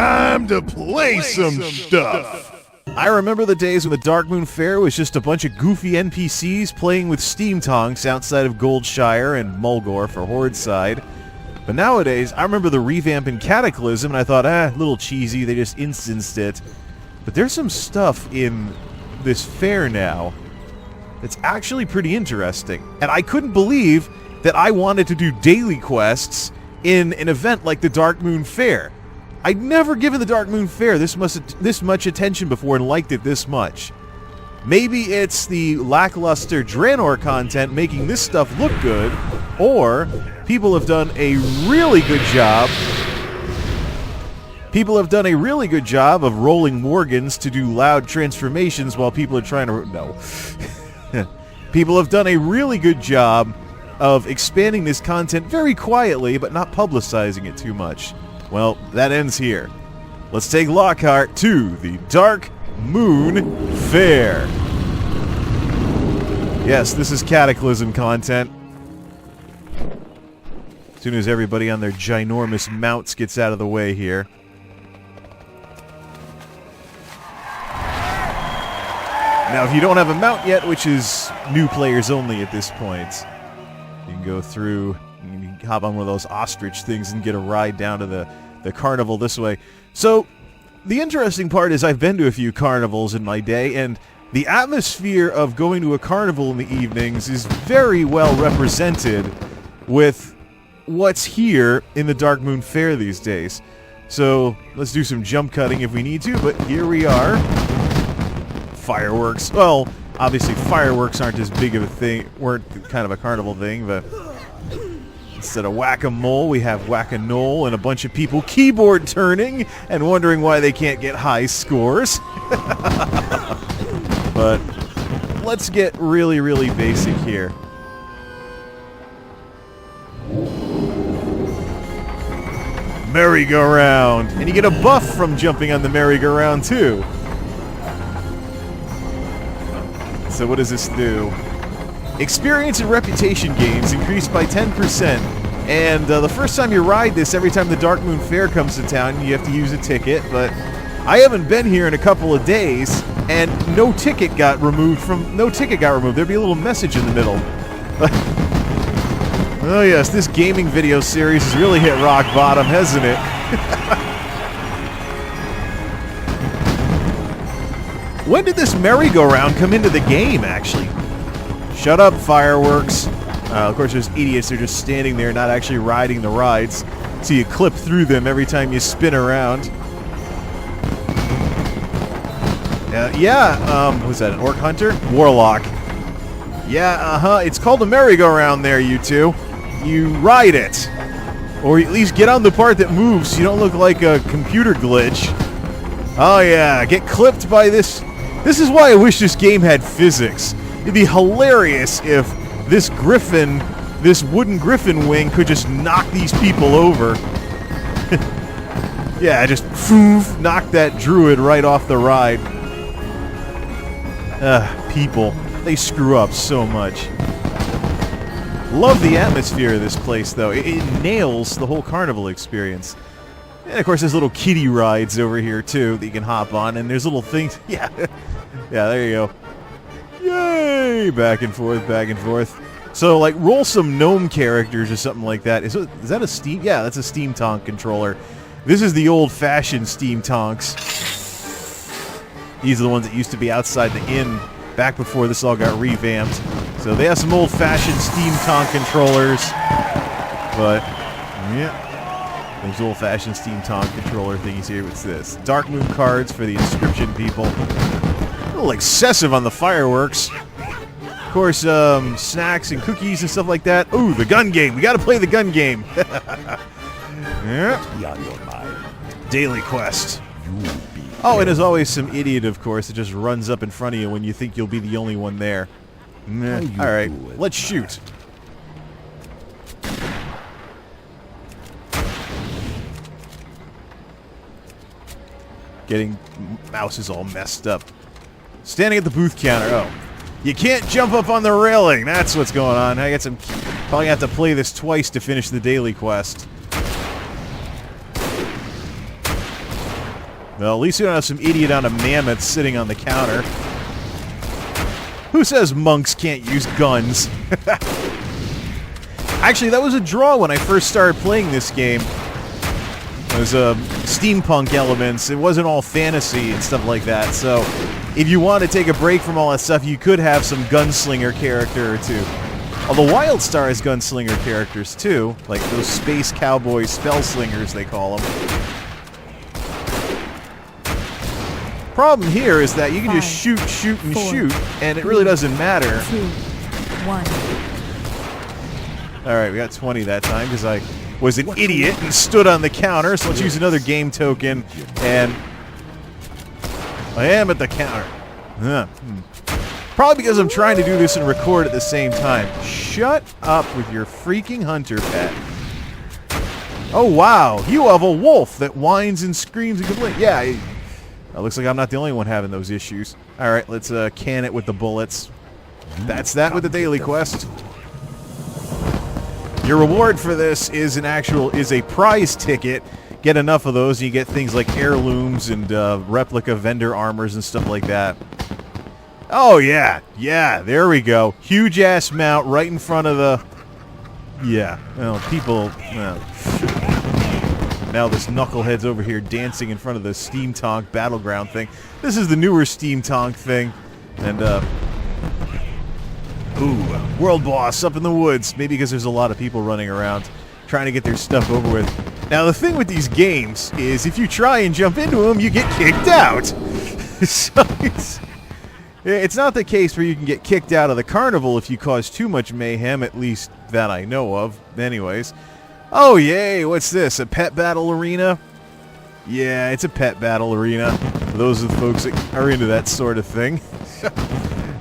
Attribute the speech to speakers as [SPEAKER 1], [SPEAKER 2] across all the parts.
[SPEAKER 1] time to play some stuff.
[SPEAKER 2] I remember the days when the Darkmoon Faire was just a bunch of goofy NPCs playing with steam tonks outside of Goldshire and Mulgore for Horde side. But nowadays, I remember the revamp in Cataclysm, and I thought, a little cheesy, they just instanced it. But there's some stuff in this fair now that's actually pretty interesting. And I couldn't believe that I wanted to do daily quests in an event like the Darkmoon Faire. I'd never given the Darkmoon Faire this much attention before and liked it this much. Maybe it's the lackluster Draenor content making this stuff look good, or people have done a really good job. People have done a really good job of rolling Morgans to do loud transformations while people are trying to... No. People have done a really good job of expanding this content very quietly, but not publicizing it too much. Well, that ends here. Let's take Lockhearte to the Darkmoon Faire. Yes, this is Cataclysm content. As soon as everybody on their ginormous mounts gets out of the way here. Now, if you don't have a mount yet, which is new players only at this point, you can go through, you can hop on one of those ostrich things and get a ride down to the carnival this way. So, the interesting part is I've been to a few carnivals in my day, and the atmosphere of going to a carnival in the evenings is very well represented with what's here in the Darkmoon Faire these days. So, let's do some jump cutting if we need to, but here we are. Fireworks. Well, obviously fireworks aren't as big of a thing, weren't kind of a carnival thing, but instead of whack-a-mole, we have whack-a-knoll and a bunch of people keyboard turning and wondering why they can't get high scores. But let's get really, really basic here. Merry-go-round. And you get a buff from jumping on the merry-go-round, too. So what does this do? Experience and reputation gains increased by 10%. And the first time you ride this, every time the Darkmoon Faire comes to town, you have to use a ticket. But I haven't been here in a couple of days, and no ticket got removed. There'd be a little message in the middle. Oh yes, this gaming video series has really hit rock bottom, hasn't it? When did this merry-go-round come into the game, actually? Shut up, fireworks. Of course, there's idiots that are just standing there, not actually riding the rides. So you clip through them every time you spin around. Was that an orc hunter? Warlock. Yeah, it's called a merry-go-round there, you two. You ride it. Or at least get on the part that moves so you don't look like a computer glitch. Oh yeah, get clipped by this. This is why I wish this game had physics. It'd be hilarious if this griffin, this wooden griffin wing could just knock these people over. Yeah, just knock that druid right off the ride. People. They screw up so much. Love the atmosphere of this place, though. It nails the whole carnival experience. And, of course, there's little kiddie rides over here, too, that you can hop on. And there's little things... Yeah. Yeah, there you go. Yay! Back and forth, back and forth. So, like, roll some gnome characters or something like that. Is that a Steam... Yeah, that's a Steam Tonk controller. This is the old-fashioned Steam Tonks. These are the ones that used to be outside the inn back before this all got revamped. So they have some old-fashioned Steam Tonk controllers. But, yeah. Those old-fashioned Steam Tonk controller thingies here. What's this? Darkmoon cards for the inscription people. A little excessive on the fireworks. Of course, snacks and cookies and stuff like that. Ooh, the gun game. We gotta play the gun game. Yeah.
[SPEAKER 3] Beyond your mind.
[SPEAKER 2] Daily quest. Oh, and there's always some idiot, of course, that just runs up in front of you when you think you'll be the only one there. Alright, let's shoot. Getting mouse is all messed up. Standing at the booth counter. Oh. You can't jump up on the railing. That's what's going on. I got some... Probably have to play this twice to finish the daily quest. Well, at least we don't have some idiot on a mammoth sitting on the counter. Who says monks can't use guns? Actually, that was a draw when I first started playing this game. It was steampunk elements. It wasn't all fantasy and stuff like that. So, if you want to take a break from all that stuff, you could have some gunslinger character or two. Although WildStar has gunslinger characters too, like those space cowboy spellslingers they call them. Problem here is that you can just shoot, and shoot, and it really doesn't matter.
[SPEAKER 3] 2, 1.
[SPEAKER 2] Alright, we got 20 that time because I was an idiot and stood on the counter, so let's use another game token, and I am at the counter. Probably because I'm trying to do this and record at the same time. Shut up with your freaking hunter pet. Oh wow, you have a wolf that whines and screams and complains. Yeah, it looks like I'm not the only one having those issues. Alright, let's can it with the bullets. That's that with the daily quest. Your reward for this is a prize ticket. Get enough of those and you get things like heirlooms and replica vendor armors and stuff like that. Oh yeah, there we go. Huge ass mount right in front of the... Yeah, well, people... Now this knucklehead's over here dancing in front of the Steam Tonk Battleground thing. This is the newer Steam Tonk thing. And, ooh, World Boss up in the woods. Maybe because there's a lot of people running around trying to get their stuff over with. Now, the thing with these games is if you try and jump into them, you get kicked out. So it's not the case where you can get kicked out of the carnival if you cause too much mayhem, at least that I know of. Anyways. Oh, yay, what's this? A pet battle arena? Yeah, it's a pet battle arena. For those of the folks that are into that sort of thing.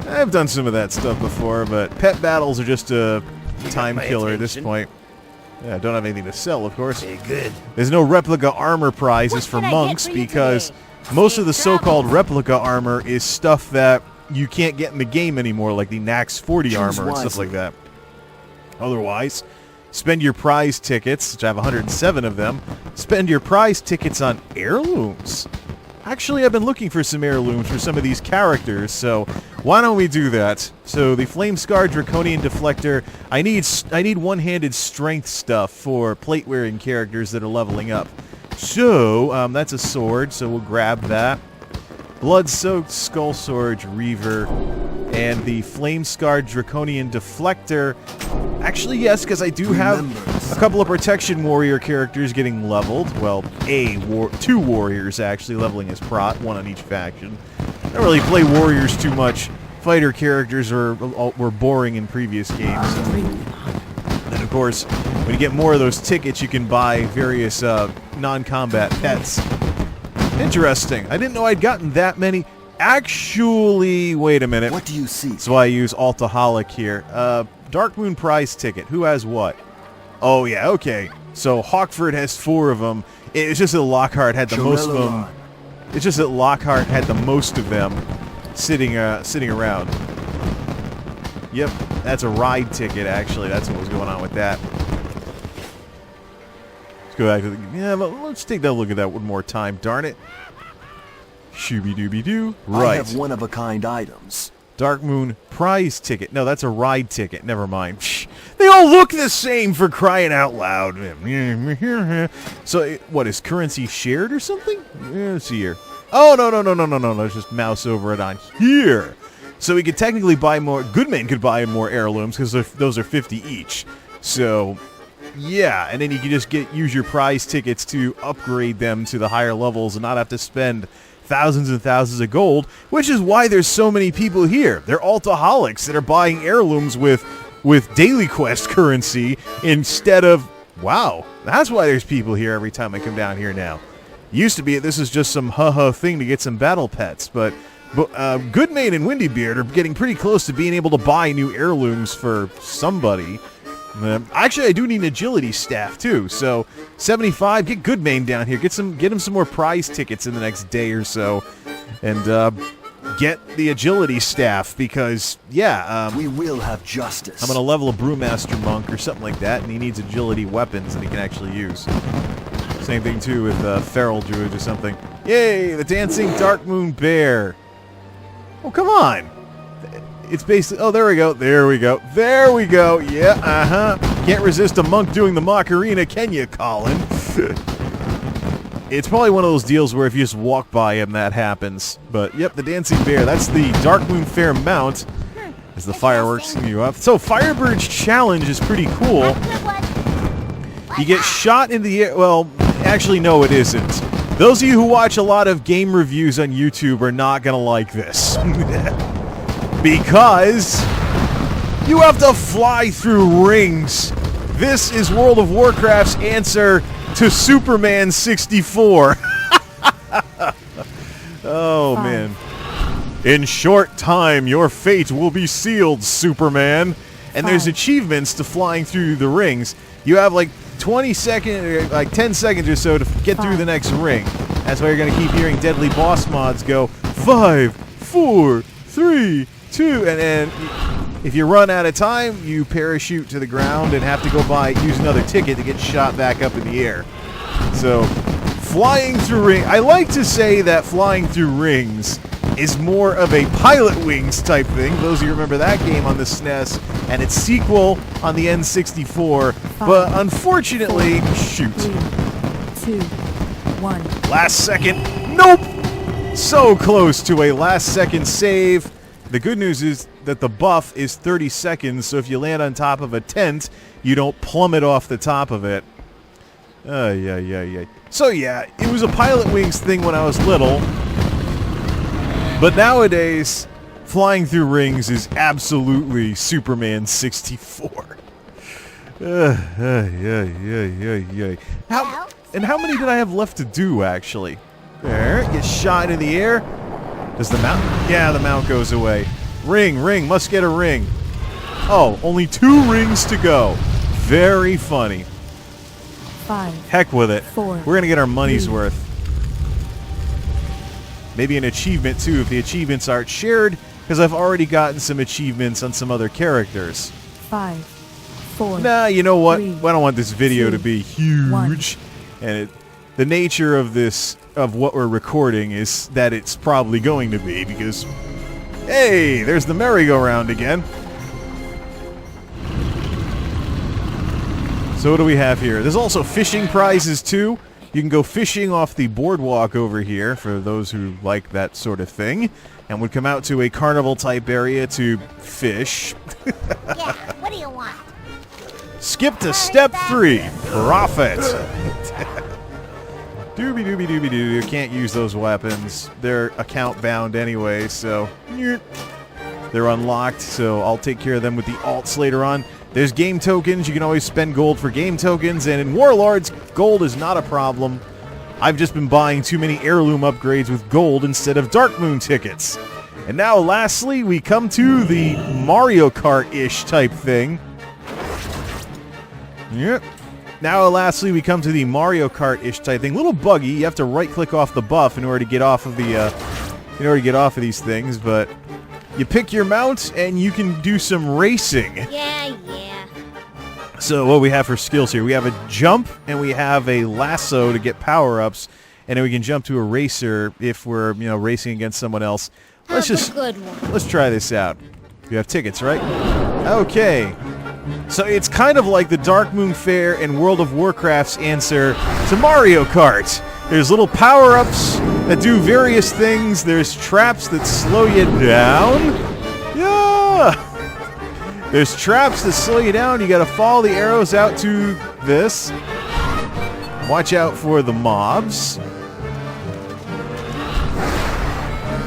[SPEAKER 2] I've done some of that stuff before, but pet battles are just a time killer at this point. Yeah, I don't have anything to sell, of course.
[SPEAKER 4] Good.
[SPEAKER 2] There's no replica armor prizes for monks because most of the so-called replica armor is stuff that you can't get in the game anymore, like the Nax 40 armor and stuff like that. Otherwise, spend your prize tickets, which I have 107 of them. Spend your prize tickets on heirlooms. Actually, I've been looking for some heirlooms for some of these characters, so why don't we do that? So the Flame-Scarred Draconian Deflector, I need one-handed strength stuff for plate-wearing characters that are leveling up. So, that's a sword, so we'll grab that. Blood-Soaked Skull Sword Reaver, and the Flame-Scarred Draconian Deflector. Actually, yes, because I do have a couple of Protection Warrior characters getting leveled. Well, two Warriors, actually, leveling as prot, one on each faction. I don't really play Warriors too much. Fighter characters were boring in previous games. And, of course, when you get more of those tickets, you can buy various non-combat pets. Interesting. I didn't know I'd gotten that many. Actually, wait a minute.
[SPEAKER 4] What do you see?
[SPEAKER 2] That's why I use Altaholic here. Darkmoon prize ticket. Who has what? Oh, yeah, okay. So Hawkford has 4 of them. It's just that Lockhearte had the most of them. It's just that Lockhearte had the most of them sitting around. Yep, that's a ride ticket, actually. That's what was going on with that. Let's go back to the... Yeah, let's take that look at that one more time. Darn it. Shooby-dooby-doo. Right.
[SPEAKER 4] I have one-of-a-kind items.
[SPEAKER 2] Darkmoon prize ticket. No, that's a ride ticket. Never mind. They all look the same, for crying out loud. So, what, is currency shared or something? Let's see here. Oh, no. Let's just mouse over it on here. So we could technically buy more... Goodman could buy more heirlooms, because those are 50 each. So, yeah. And then you can just use your prize tickets to upgrade them to the higher levels and not have to spend thousands and thousands of gold, which is why there's so many people here. They're altaholics that are buying heirlooms with daily quest currency instead of... Wow, that's why there's people here every time I come down here now. Used to be this is just some thing to get some battle pets, but Goodmane and Windybeard are getting pretty close to being able to buy new heirlooms for somebody. Actually, I do need an agility staff too. So 75. Get Goodmane down here. Get him some more prize tickets in the next day or so, and get the agility staff because
[SPEAKER 4] we will have justice.
[SPEAKER 2] I'm gonna level a brewmaster monk or something like that, and he needs agility weapons that he can actually use. Same thing too with feral druids or something. Yay, the dancing Darkmoon Bear. Oh, come on. It's basically, oh, there we go, there we go, there we go. Yeah, Can't resist a monk doing the Macarena, can you, Colin? It's probably one of those deals where if you just walk by him, that happens. But, yep, the dancing bear. That's the Darkmoon Faire mount as the fireworks go up. So, Firebird's challenge is pretty cool. You get shot in the air. Well, actually, no, it isn't. Those of you who watch a lot of game reviews on YouTube are not going to like this. Because you have to fly through rings. This is World of Warcraft's answer to Superman 64. Oh, man. In short time, your fate will be sealed, Superman. And there's achievements to flying through the rings. You have like 20 seconds, like 10 seconds or so to get through the next ring. That's why you're going to keep hearing deadly boss mods go 5, 4, 3, 2, and then if you run out of time, you parachute to the ground and have to go use another ticket to get shot back up in the air. So, flying through rings. I like to say that flying through rings is more of a Pilot Wings type thing. Those of you remember that game on the SNES and its sequel on the N64. But unfortunately, shoot.
[SPEAKER 3] 3, 2, 1.
[SPEAKER 2] Last second. Nope! So close to a last second save. The good news is that the buff is 30 seconds, so if you land on top of a tent, you don't plummet off the top of it. Yeah. So yeah, it was a Pilot Wings thing when I was little. But nowadays, flying through rings is absolutely Superman 64. Yeah. How many did I have left to do, actually? There, get shot in the air. Does the mount? Yeah, the mount goes away. Ring, must get a ring. Oh, only 2 rings to go. Very funny.
[SPEAKER 3] 5.
[SPEAKER 2] Heck with it.
[SPEAKER 3] 4.
[SPEAKER 2] We're going to get our money's worth. Maybe an achievement, too, if the achievements aren't shared, because I've already gotten some achievements on some other characters.
[SPEAKER 3] 5, 4.
[SPEAKER 2] Nah, you know what?
[SPEAKER 3] 3,
[SPEAKER 2] I don't want this video
[SPEAKER 3] 2,
[SPEAKER 2] to be huge.
[SPEAKER 3] 1.
[SPEAKER 2] And the nature of what we're recording is that it's probably going to be, because, hey, there's the merry-go-round again. So what do we have here? There's also fishing prizes, too. You can go fishing off the boardwalk over here, for those who like that sort of thing, and would come out to a carnival-type area to fish.
[SPEAKER 5] Yeah, what do you want?
[SPEAKER 2] Skip to step 3, profit. Doobie-doo. You can't use those weapons. They're account-bound anyway, so they're unlocked, so I'll take care of them with the alts later on. There's game tokens. You can always spend gold for game tokens, and in Warlords, gold is not a problem. I've just been buying too many heirloom upgrades with gold instead of Darkmoon tickets. And now, lastly, we come to the Mario Kart-ish type thing. Yep. Now, lastly, we come to the Mario Kart-ish type thing. A little buggy. You have to right-click off the buff in order to get off of these things, but you pick your mount, and you can do some racing.
[SPEAKER 5] Yeah.
[SPEAKER 2] So what we have for skills here, we have a jump, and we have a lasso to get power-ups, and then we can jump to a racer if we're, racing against someone else. Let's try this out. You have tickets, right? Okay. So it's kind of like the Darkmoon Faire and World of Warcraft's answer to Mario Kart. There's little power-ups that do various things. There's traps that slow you down. Yeah! There's traps that slow you down. You gotta follow the arrows out to this. Watch out for the mobs.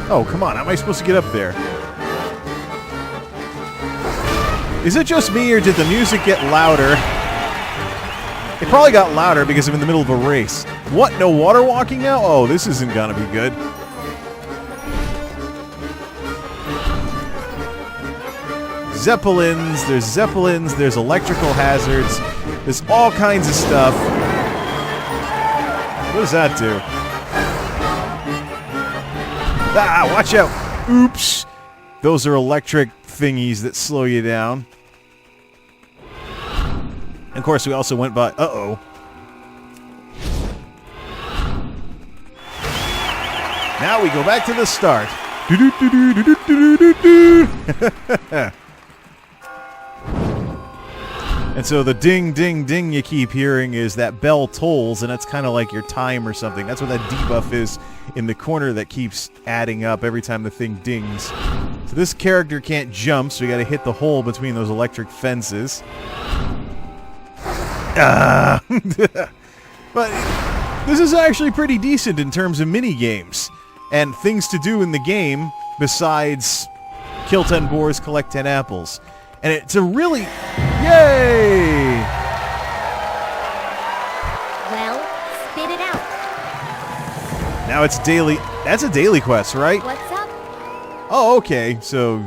[SPEAKER 2] Oh, come on. How am I supposed to get up there? Is it just me, or did the music get louder? It probably got louder because I'm in the middle of a race. What? No water walking now? Oh, this isn't gonna be good. Zeppelins, there's electrical hazards, there's all kinds of stuff. What does that do? Ah, watch out! Oops! Those are electric thingies that slow you down. And of course, we also went by... Uh-oh. Now we go back to the start. Do-do-do-do-do-do-do-do-do. And so the ding, ding, ding you keep hearing is that bell tolls, and that's kind of like your time or something. That's what that debuff is in the corner that keeps adding up every time the thing dings. So this character can't jump, so we got to hit the hole between those electric fences. But this is actually pretty decent in terms of mini games and things to do in the game besides kill 10 boars, collect 10 apples. And it's a really... Yay!
[SPEAKER 5] Well, spit it out.
[SPEAKER 2] Now it's daily... That's a daily quest, right?
[SPEAKER 5] What's up?
[SPEAKER 2] Oh, okay. So,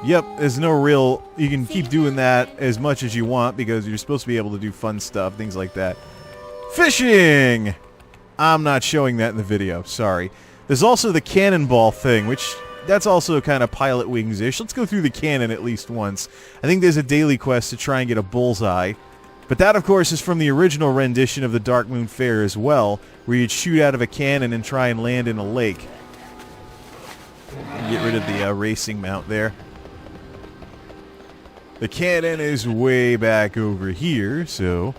[SPEAKER 2] yep, there's no real... You can keep doing that as much as you want because you're supposed to be able to do fun stuff, things like that. Fishing! I'm not showing that in the video, sorry. There's also the cannonball thing, which... That's also kind of Pilot Wings-ish. Let's go through the cannon at least once. I think there's a daily quest to try and get a bullseye. But that, of course, is from the original rendition of the Darkmoon Faire as well, where you'd shoot out of a cannon and try and land in a lake. Get rid of the racing mount there. The cannon is way back over here, so...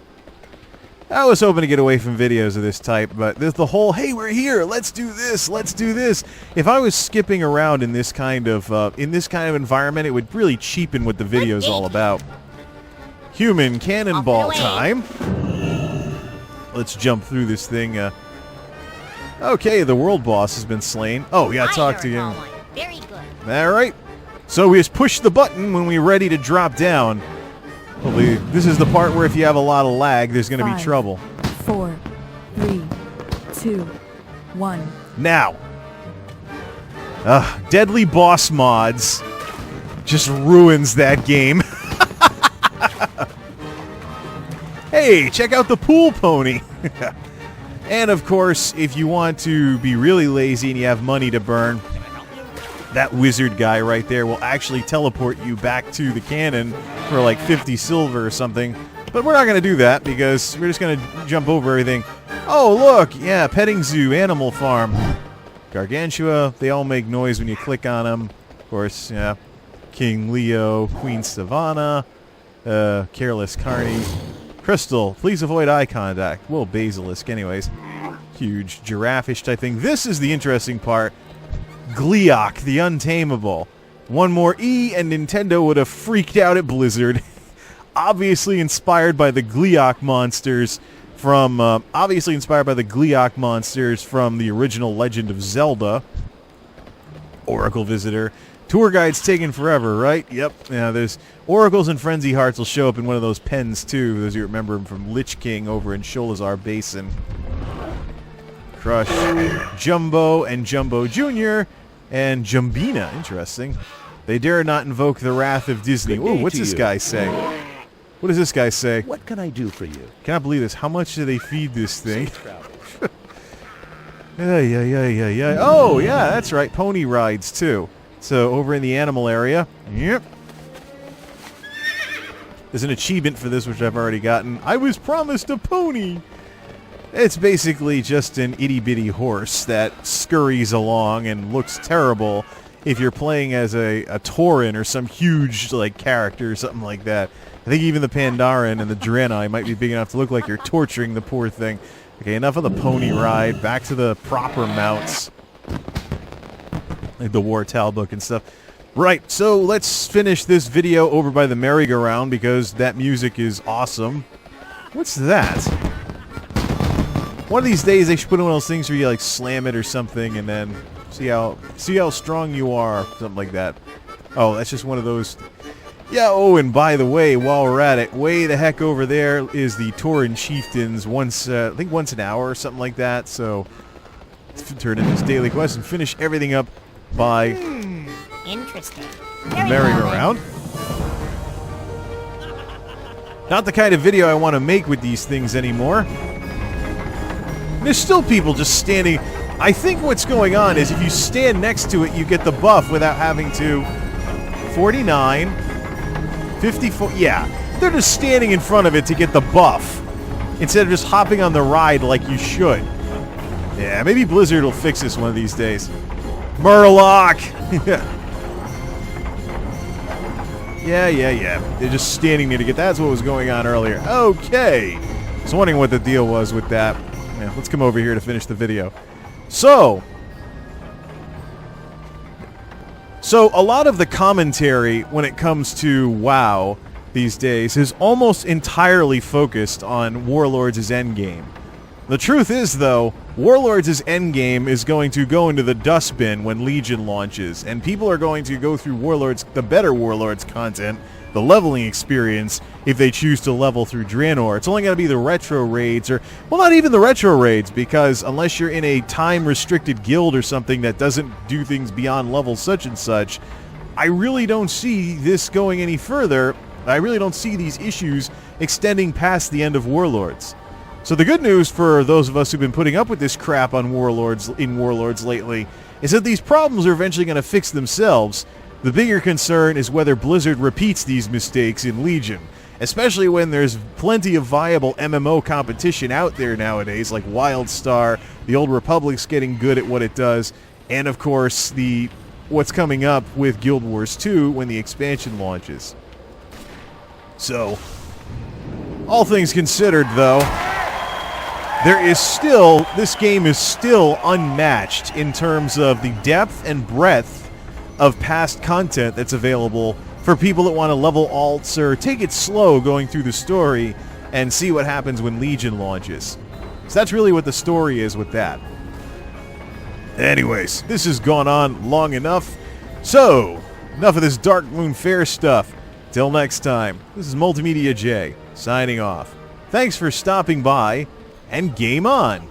[SPEAKER 2] I was hoping to get away from videos of this type, but there's the whole, hey, we're here, let's do this, let's do this. If I was skipping around in this kind of environment, it would really cheapen what the video is all about. Human cannonball time. Let's jump through this thing. Okay, the world boss has been slain. Oh, we gotta talk to him.
[SPEAKER 5] Very good.
[SPEAKER 2] All right. So we just push the button when we're ready to drop down. Hopefully, this is the part where if you have a lot of lag, there's going to be trouble.
[SPEAKER 3] 4, 3, 2, 1.
[SPEAKER 2] Now. Deadly boss mods just ruins that game. Hey, check out the pool pony. And of course, if you want to be really lazy and you have money to burn, that wizard guy right there will actually teleport you back to the cannon for like 50 silver or something. But we're not going to do that because we're just going to jump over everything. Oh, look! Yeah, petting zoo, animal farm. Gargantua, they all make noise when you click on them. Of course, yeah. King Leo, Queen Savannah, Careless Carney. Crystal, please avoid eye contact. Well, Basilisk anyways. Huge giraffe-ish type thing. This is the interesting part. Gleeok, the Untamable. One more E and Nintendo would have freaked out at Blizzard. Obviously inspired by the Gleeok monsters from the original Legend of Zelda. Oracle Visitor. Tour guide's taking forever, right? Yep. Yeah, there's Oracles and Frenzy Hearts will show up in one of those pens too, those you remember them from Lich King over in Sholazar Basin. Crush, Jumbo and Jumbo Jr. and Jumbina. Interesting. They dare not invoke the wrath of Disney. Ooh, what's this guy say? What does this guy say?
[SPEAKER 6] What can I do for you?
[SPEAKER 2] Cannot believe this. How much do they feed this thing? Yeah. Oh, yeah, that's right. Pony rides, too. So, over in the animal area. Yep. There's an achievement for this, which I've already gotten. I was promised a pony! It's basically just an itty-bitty horse that scurries along and looks terrible if you're playing as a Tauren or some huge like character or something like that. I think even the Pandaren and the Draenei might be big enough to look like you're torturing the poor thing. Okay, enough of the pony ride. Back to the proper mounts. Like the War Talbook and stuff. Right, so let's finish this video over by the merry-go-round because that music is awesome. What's that? One of these days they should put in one of those things where you like slam it or something and then see how strong you are, something like that. Oh, that's just one of those. Yeah, oh, and by the way, while we're at it, way the heck over there is the Tauren Chieftains I think once an hour or something like that, so let's turn in this daily quest and finish everything up by
[SPEAKER 5] Interesting.
[SPEAKER 2] merry-go-round. Not the kind of video I want to make with these things anymore. There's still people just standing. I think what's going on is if you stand next to it, you get the buff without having to. 49, 54. Yeah, they're just standing in front of it to get the buff instead of just hopping on the ride like you should. Yeah, maybe Blizzard will fix this one of these days. Murloc! Yeah. They're just standing there to get... That's what was going on earlier. Okay. I was wondering what the deal was with that. Yeah, let's come over here to finish the video. So a lot of the commentary when it comes to WoW these days is almost entirely focused on Warlords' endgame. The truth is, though, Warlords' endgame is going to go into the dustbin when Legion launches, and people are going to go through Warlords, the better Warlords content, the leveling experience, if they choose to level through Draenor. It's only going to be the retro raids, or, well, not even the retro raids, because unless you're in a time-restricted guild or something that doesn't do things beyond level such and such, I really don't see this going any further. I really don't see these issues extending past the end of Warlords. So the good news for those of us who've been putting up with this crap on Warlords lately is that these problems are eventually going to fix themselves. The bigger concern is whether Blizzard repeats these mistakes in Legion, especially when there's plenty of viable MMO competition out there nowadays, like WildStar, the Old Republic's getting good at what it does, and of course what's coming up with Guild Wars 2 when the expansion launches. So, all things considered, though, this game is still unmatched in terms of the depth and breadth of past content that's available for people that want to level alts or take it slow going through the story and see what happens when Legion launches. So that's really what the story is with that. Anyways, this has gone on long enough. So, enough of this Darkmoon Faire stuff. Till next time, this is MultimediaJay, signing off. Thanks for stopping by, and game on!